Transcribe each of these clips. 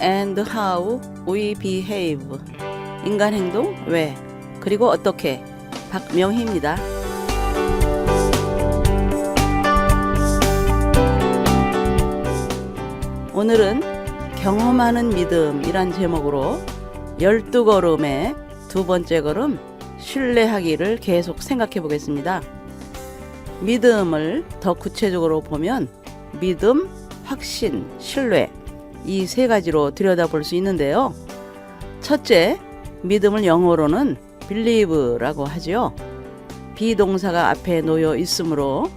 and how we behave. 인간 행동 왜 그리고 어떻게. 박명희입니다. 오늘은 경험하는 믿음이란 제목으로 12걸음의 두 번째 걸음 신뢰하기를 계속 생각해 보겠습니다. 믿음을 더 구체적으로 보면 믿음, 확신, 신뢰 이 세 가지로 들여다볼 수 있는데요. 첫째, 믿음을 영어로는 believe라고 하죠. 비동사가 앞에 놓여 있으므로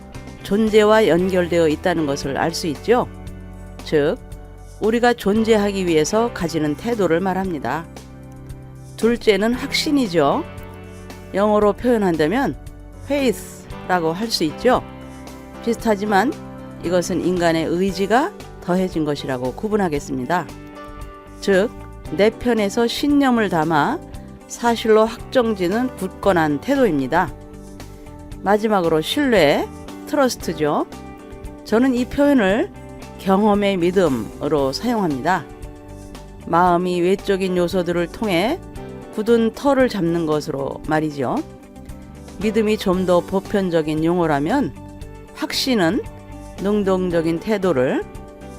존재와 연결되어 있다는 것을 알 수 있죠. 즉, 우리가 존재하기 위해서 가지는 태도를 말합니다. 둘째는 확신이죠. 영어로 표현한다면 faith라고 할 수 있죠. 비슷하지만 이것은 인간의 의지가 더해진 것이라고 구분하겠습니다. 즉, 내 편에서 신념을 담아 사실로 확정지는 굳건한 태도입니다. 마지막으로 신뢰, 트러스트죠. 저는 이 표현을 경험의 믿음으로 사용합니다. 마음이 외적인 요소들을 통해 굳은 터를 잡는 것으로 말이죠. 믿음이 좀 더 보편적인 용어라면 확신은 능동적인 태도를,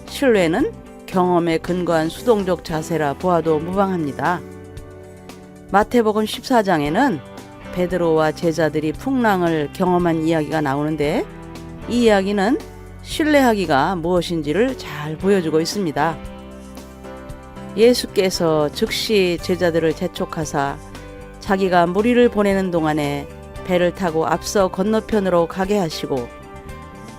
신뢰는 경험에 근거한 수동적 자세라 보아도 무방합니다. 마태복음 14장에는 베드로와 제자들이 풍랑을 경험한 이야기가 나오는데 이 이야기는 신뢰하기가 무엇인지를 잘 보여주고 있습니다. 예수께서 즉시 제자들을 재촉하사 자기가 무리를 보내는 동안에 배를 타고 앞서 건너편으로 가게 하시고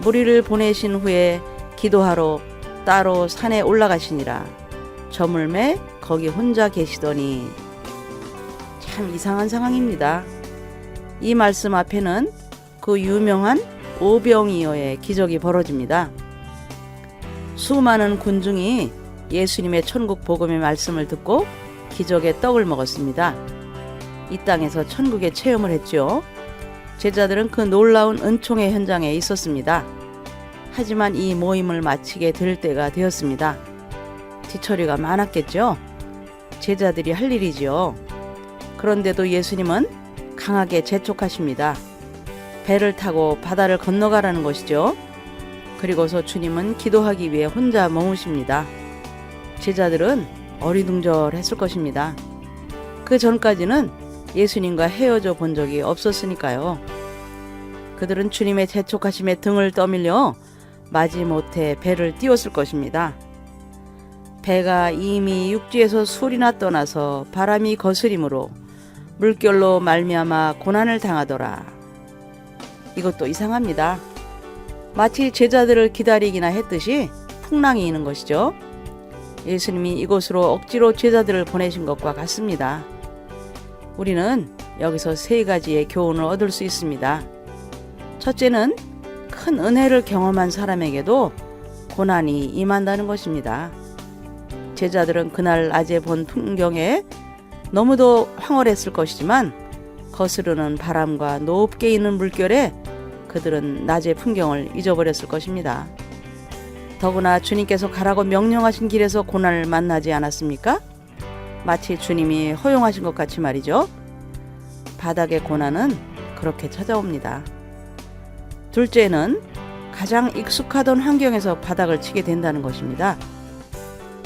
무리를 보내신 후에 기도하러 따로 산에 올라가시니라. 저물매 거기 혼자 계시더니. 참 이상한 상황입니다. 이 말씀 앞에는 그 유명한 오병이어의 기적이 벌어집니다. 수많은 군중이 예수님의 천국 복음의 말씀을 듣고 기적의 떡을 먹었습니다. 이 땅에서 천국의 체험을 했죠. 제자들은 그 놀라운 은총의 현장에 있었습니다. 하지만 이 모임을 마치게 될 때가 되었습니다. 뒤처리가 많았겠죠. 제자들이 할 일이지요. 그런데도 예수님은 강하게 재촉하십니다. 배를 타고 바다를 건너가라는 것이죠. 그리고서 주님은 기도하기 위해 혼자 머무십니다. 제자들은 어리둥절했을 것입니다. 그 전까지는 예수님과 헤어져 본 적이 없었으니까요. 그들은 주님의 재촉하심에 등을 떠밀려 마지못해 배를 띄웠을 것입니다. 배가 이미 육지에서 술이나 떠나서 바람이 거스림으로 물결로 말미암아 고난을 당하더라. 이것도 이상합니다. 마치 제자들을 기다리기나 했듯이 풍랑이 있는 것이죠. 예수님이 이곳으로 억지로 제자들을 보내신 것과 같습니다. 우리는 여기서 세 가지의 교훈을 얻을 수 있습니다. 첫째는 큰 은혜를 경험한 사람에게도 고난이 임한다는 것입니다. 제자들은 그날 낮에 본 풍경에 너무도 황홀했을 것이지만 거스르는 바람과 높게 있는 물결에 그들은 낮의 풍경을 잊어버렸을 것입니다. 더구나 주님께서 가라고 명령하신 길에서 고난을 만나지 않았습니까? 마치 주님이 허용하신 것 같이 말이죠. 바닥의 고난은 그렇게 찾아옵니다. 둘째는 가장 익숙하던 환경에서 바닥을 치게 된다는 것입니다.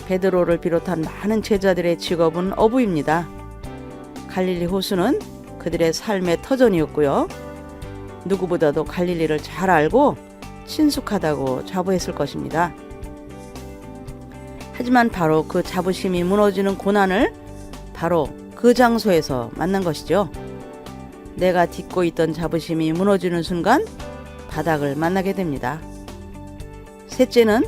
베드로를 비롯한 많은 제자들의 직업은 어부입니다. 갈릴리 호수는 그들의 삶의 터전이었고요. 누구보다도 갈릴리를 잘 알고 친숙하다고 자부했을 것입니다. 하지만 바로 그 자부심이 무너지는 고난을 바로 그 장소에서 만난 것이죠. 내가 딛고 있던 자부심이 무너지는 순간 바닥을 만나게 됩니다. 셋째는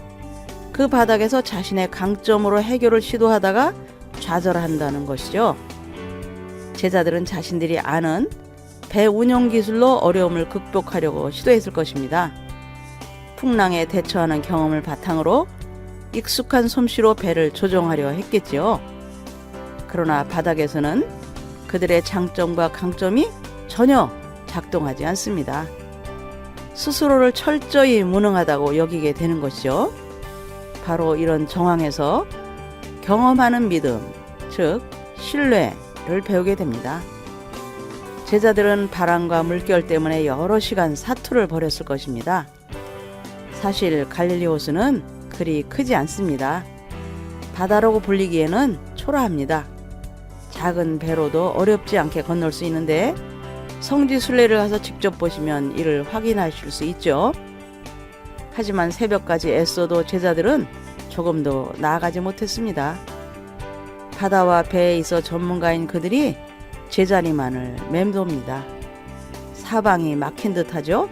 그 바닥에서 자신의 강점으로 해결을 시도하다가 좌절한다는 것이죠. 제자들은 자신들이 아는 배 운영 기술로 어려움을 극복하려고 시도했을 것입니다. 풍랑에 대처하는 경험을 바탕으로 익숙한 솜씨로 배를 조종하려 했겠지요. 그러나 바닥에서는 그들의 장점과 강점이 전혀 작동하지 않습니다. 스스로를 철저히 무능하다고 여기게 되는 것이죠. 바로 이런 정황에서 경험하는 믿음, 즉 신뢰를 배우게 됩니다. 제자들은 바람과 물결 때문에 여러 시간 사투를 벌였을 것입니다. 사실 갈릴리 호수는 그리 크지 않습니다. 바다라고 불리기에는 초라합니다. 작은 배로도 어렵지 않게 건널 수 있는데 성지 순례를 가서 직접 보시면 이를 확인하실 수 있죠. 하지만 새벽까지 애써도 제자들은 조금도 나아가지 못했습니다. 바다와 배에 있어 전문가인 그들이 제자리만을 맴돕니다. 사방이 막힌 듯하죠.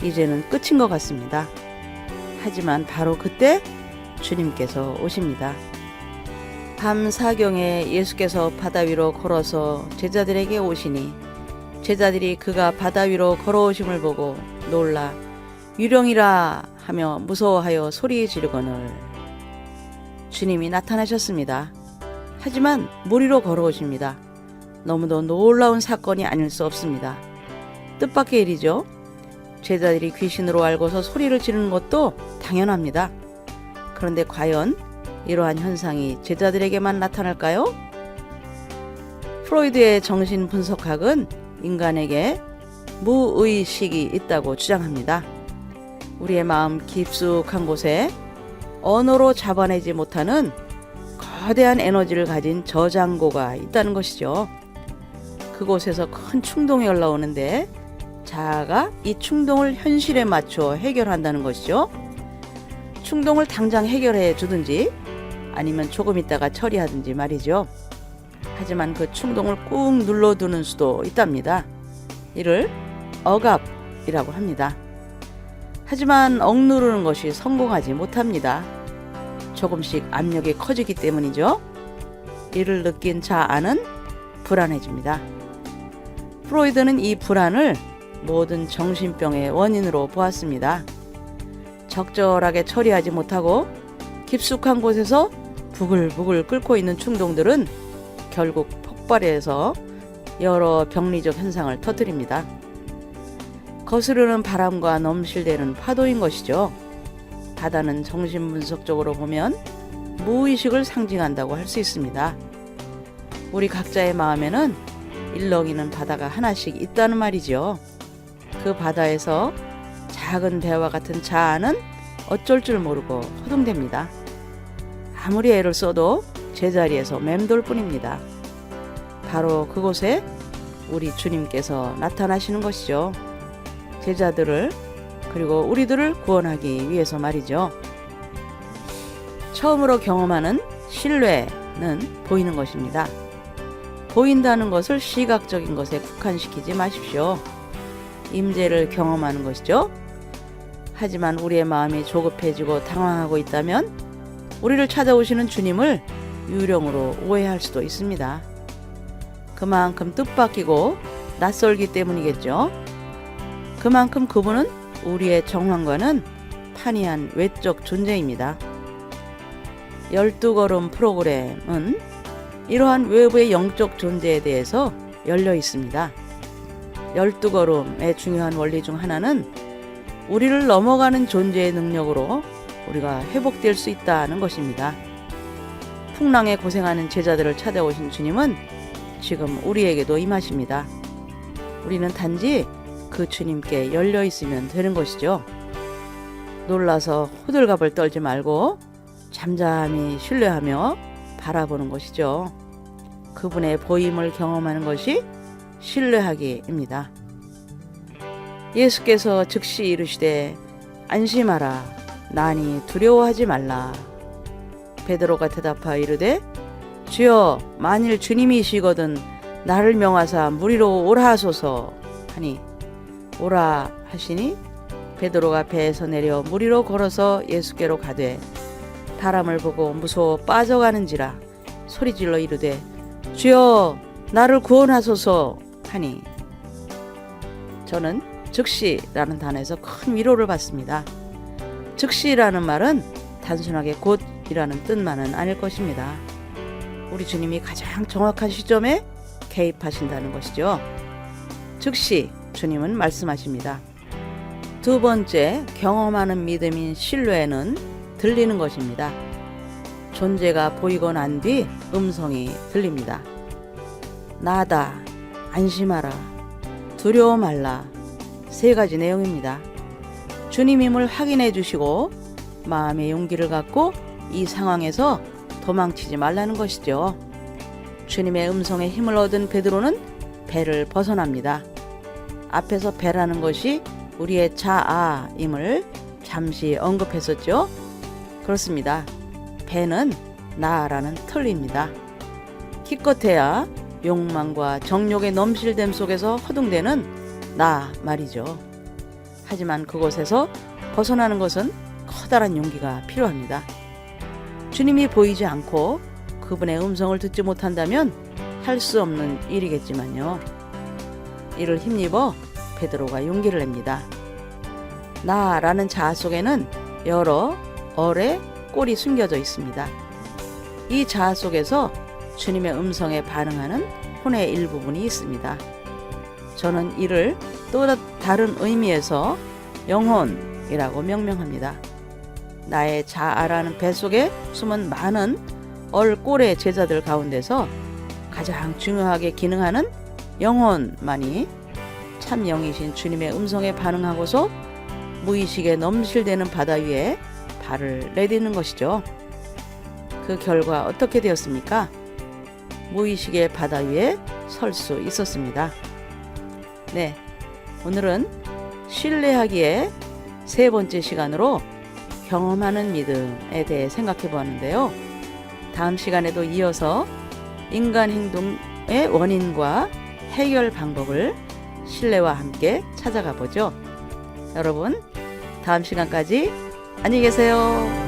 이제는 끝인 것 같습니다. 하지만 바로 그때 주님께서 오십니다. 밤 사경에 예수께서 바다 위로 걸어서 제자들에게 오시니 제자들이 그가 바다 위로 걸어오심을 보고 놀라 유령이라 하며 무서워하여 소리 지르거늘. 주님이 나타나셨습니다. 하지만 물 위로 걸어오십니다. 너무도 놀라운 사건이 아닐 수 없습니다. 뜻밖의 일이죠. 제자들이 귀신으로 알고서 소리를 지르는 것도 당연합니다. 그런데 과연 이러한 현상이 제자들에게만 나타날까요? 프로이드의 정신분석학은 인간에게 무의식이 있다고 주장합니다. 우리의 마음 깊숙한 곳에 언어로 잡아내지 못하는 거대한 에너지를 가진 저장고가 있다는 것이죠. 그곳에서 큰 충동이 올라오는데 자아가 이 충동을 현실에 맞춰 해결한다는 것이죠. 충동을 당장 해결해 주든지 아니면 조금 있다가 처리하든지 말이죠. 하지만 그 충동을 꾹 눌러두는 수도 있답니다. 이를 억압이라고 합니다. 하지만 억누르는 것이 성공하지 못합니다. 조금씩 압력이 커지기 때문이죠. 이를 느낀 자아는 불안해집니다. 프로이드는 이 불안을 모든 정신병의 원인으로 보았습니다. 적절하게 처리하지 못하고 깊숙한 곳에서 부글부글 끓고 있는 충동들은 결국 폭발해서 여러 병리적 현상을 터뜨립니다. 거스르는 바람과 넘실대는 파도인 것이죠. 바다는 정신분석적으로 보면 무의식을 상징한다고 할 수 있습니다. 우리 각자의 마음에는 일렁이는 바다가 하나씩 있다는 말이죠. 그 바다에서 작은 배와 같은 자아는 어쩔 줄 모르고 허둥댑니다. 아무리 애를 써도 제자리에서 맴돌 뿐입니다. 바로 그곳에 우리 주님께서 나타나시는 것이죠. 제자들을 그리고 우리들을 구원하기 위해서 말이죠. 처음으로 경험하는 신뢰는 보이는 것입니다. 보인다는 것을 시각적인 것에 국한시키지 마십시오. 임재를 경험하는 것이죠. 하지만 우리의 마음이 조급해지고 당황하고 있다면 우리를 찾아오시는 주님을 유령으로 오해할 수도 있습니다. 그만큼 뜻밖이고 낯설기 때문이겠죠. 그만큼 그분은 우리의 정황과는 판이한 외적 존재입니다. 12걸음 프로그램은 이러한 외부의 영적 존재에 대해서 열려 있습니다. 12걸음의 중요한 원리 중 하나는 우리를 넘어가는 존재의 능력으로 우리가 회복될 수 있다는 것입니다. 풍랑에 고생하는 제자들을 찾아오신 주님은 지금 우리에게도 임하십니다. 우리는 단지 그 주님께 열려 있으면 되는 것이죠. 놀라서 호들갑을 떨지 말고 잠잠히 신뢰하며 바라보는 것이죠. 그분의 보임을 경험하는 것이 신뢰하기입니다. 예수께서 즉시 이르시되 안심하라 나니 두려워하지 말라. 베드로가 대답하여 이르되 주여 만일 주님이시거든 나를 명하사 물 위로 오라 하소서 하니 오라 하시니 베드로가 배에서 내려 물 위로 걸어서 예수께로 가되 바람을 보고 무서워 빠져가는지라 소리질러 이르되 주여 나를 구원하소서 하니 저는 즉시라는 단어에서 큰 위로를 받습니다. 즉시라는 말은 단순하게 곧이라는 뜻만은 아닐 것입니다. 우리 주님이 가장 정확한 시점에 개입하신다는 것이죠. 즉시 주님은 말씀하십니다. 두 번째 경험하는 믿음인 신뢰는 들리는 것입니다. 존재가 보이고 난 뒤 음성이 들립니다. 나다, 안심하라, 두려워 말라. 세 가지 내용입니다. 주님임을 확인해 주시고 마음의 용기를 갖고 이 상황에서 도망치지 말라는 것이죠. 주님의 음성에 힘을 얻은 베드로는 배를 벗어납니다. 앞에서 배라는 것이 우리의 자아임을 잠시 언급했었죠. 그렇습니다. 배는 나라는 틀입니다. 기껏해야 욕망과 정욕의 넘실됨 속에서 허둥대는 나 말이죠. 하지만 그곳에서 벗어나는 것은 커다란 용기가 필요합니다. 주님이 보이지 않고 그분의 음성을 듣지 못한다면 할 수 없는 일이겠지만요. 이를 힘입어 베드로가 용기를 냅니다. 나라는 자아 속에는 여러 얼의 꼴이 숨겨져 있습니다. 이 자아 속에서 주님의 음성에 반응하는 혼의 일부분이 있습니다. 저는 이를 또 다른 의미에서 영혼이라고 명명합니다. 나의 자아라는 배 속에 숨은 많은 얼꼴의 제자들 가운데서 가장 중요하게 기능하는 영혼만이 참 영이신 주님의 음성에 반응하고서 무의식에 넘실대는 바다 위에 발을 내딛는 것이죠. 그 결과 어떻게 되었습니까? 무의식의 바다 위에 설 수 있었습니다. 네, 오늘은 신뢰하기의 세 번째 시간으로 경험하는 믿음에 대해 생각해 보았는데요. 다음 시간에도 이어서 인간 행동의 원인과 해결 방법을 신뢰와 함께 찾아가 보죠. 여러분, 다음 시간까지 안녕히 계세요.